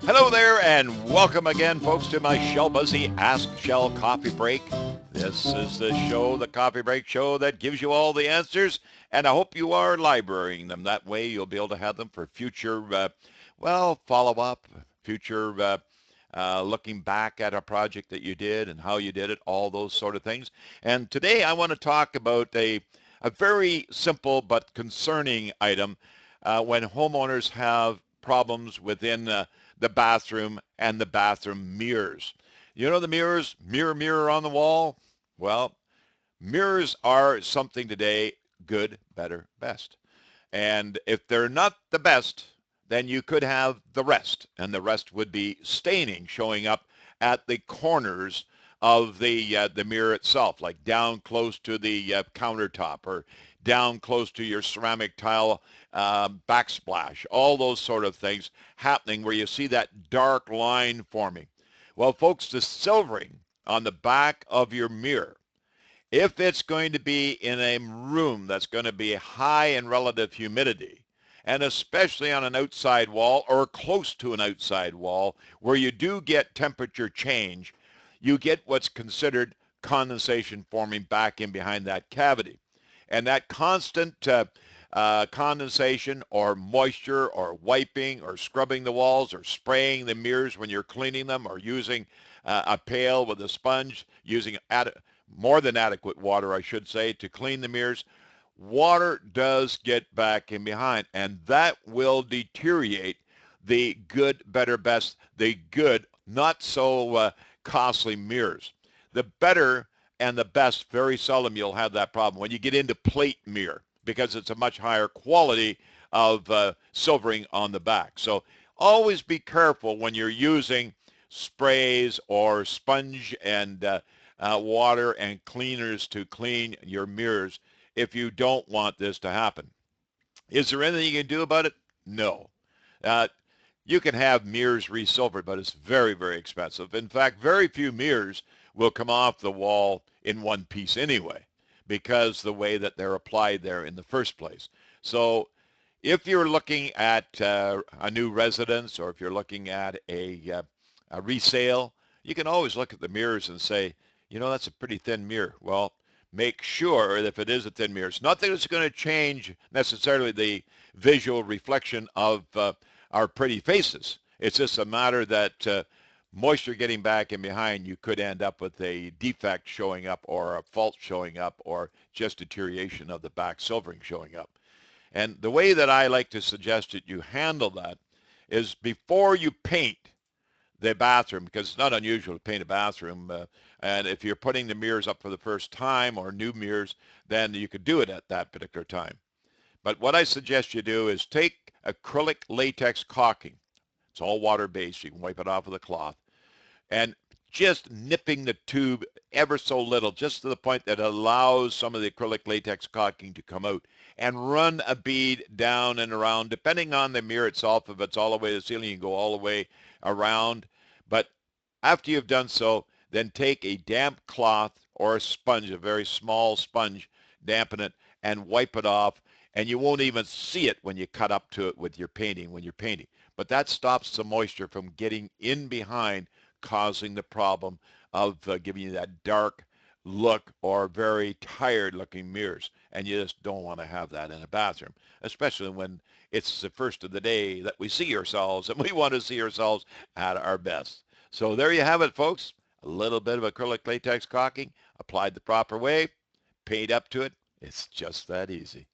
Hello there, and welcome again, folks, to my Shell Busey Ask Shell Coffee Break. This is the show, the Coffee Break show, that gives you all the answers, and I hope you are librarying them. That way you'll be able to have them for future, follow-up, future looking back at a project that you did and how you did it, all those sort of things. And today I want to talk about a very simple but concerning item when homeowners have problems within the bathroom and the bathroom mirrors. You know the mirrors, mirror, mirror on the wall? Well, mirrors are something today, good, better, best. And if they're not the best, then you could have the rest, and the rest would be staining showing up at the corners of the mirror itself, like down close to the countertop or down close to your ceramic tile backsplash, all those sort of things happening where you see that dark line forming. Well, folks, the silvering on the back of your mirror, if it's going to be in a room that's going to be high in relative humidity, and especially on an outside wall or close to an outside wall where you do get temperature change, you get what's considered condensation forming back in behind that cavity. And that constant condensation or moisture or wiping or scrubbing the walls or spraying the mirrors when you're cleaning them or using a pail with a sponge, using more than adequate water, I should say, to clean the mirrors, water does get back in behind, and that will deteriorate the good, better, best, the good, not so costly mirrors. The better and the best, very seldom you'll have that problem when you get into plate mirror because it's a much higher quality of silvering on the back. So always be careful when you're using sprays or sponge and water and cleaners to clean your mirrors if you don't want this to happen. Is there anything you can do about it? No. Uh, you can have mirrors resilvered, but it's very, very expensive. In fact, very few mirrors will come off the wall in one piece anyway, because the way that they're applied there in the first place. So if you're looking at a new residence or if you're looking at a resale, you can always look at the mirrors and say, you know, that's a pretty thin mirror. Well, make sure that if it is a thin mirror, it's not that it's going to change necessarily the visual reflection of our pretty faces. It's just a matter that moisture getting back in behind, you could end up with a defect showing up or a fault showing up or just deterioration of the back silvering showing up. And the way that I like to suggest that you handle that is before you paint the bathroom, because it's not unusual to paint a bathroom. And if you're putting the mirrors up for the first time or new mirrors, then you could do it at that particular time. But what I suggest you do is take acrylic latex caulking. It's all water-based. You can wipe it off with a cloth. And just nipping the tube ever so little, just to the point that it allows some of the acrylic latex caulking to come out, and run a bead down and around, depending on the mirror itself. If it's all the way to the ceiling, you can go all the way around. But after you've done so, then take a damp cloth or a sponge, a very small sponge, dampen it, and wipe it off. And you won't even see it when you cut up to it with your painting when you're painting. But that stops the moisture from getting in behind, causing the problem of giving you that dark look or very tired looking mirrors. And you just don't want to have that in a bathroom, especially when it's the first of the day that we see ourselves and we want to see ourselves at our best. So there you have it, folks. A little bit of acrylic latex caulking applied the proper way, paint up to it. It's just that easy.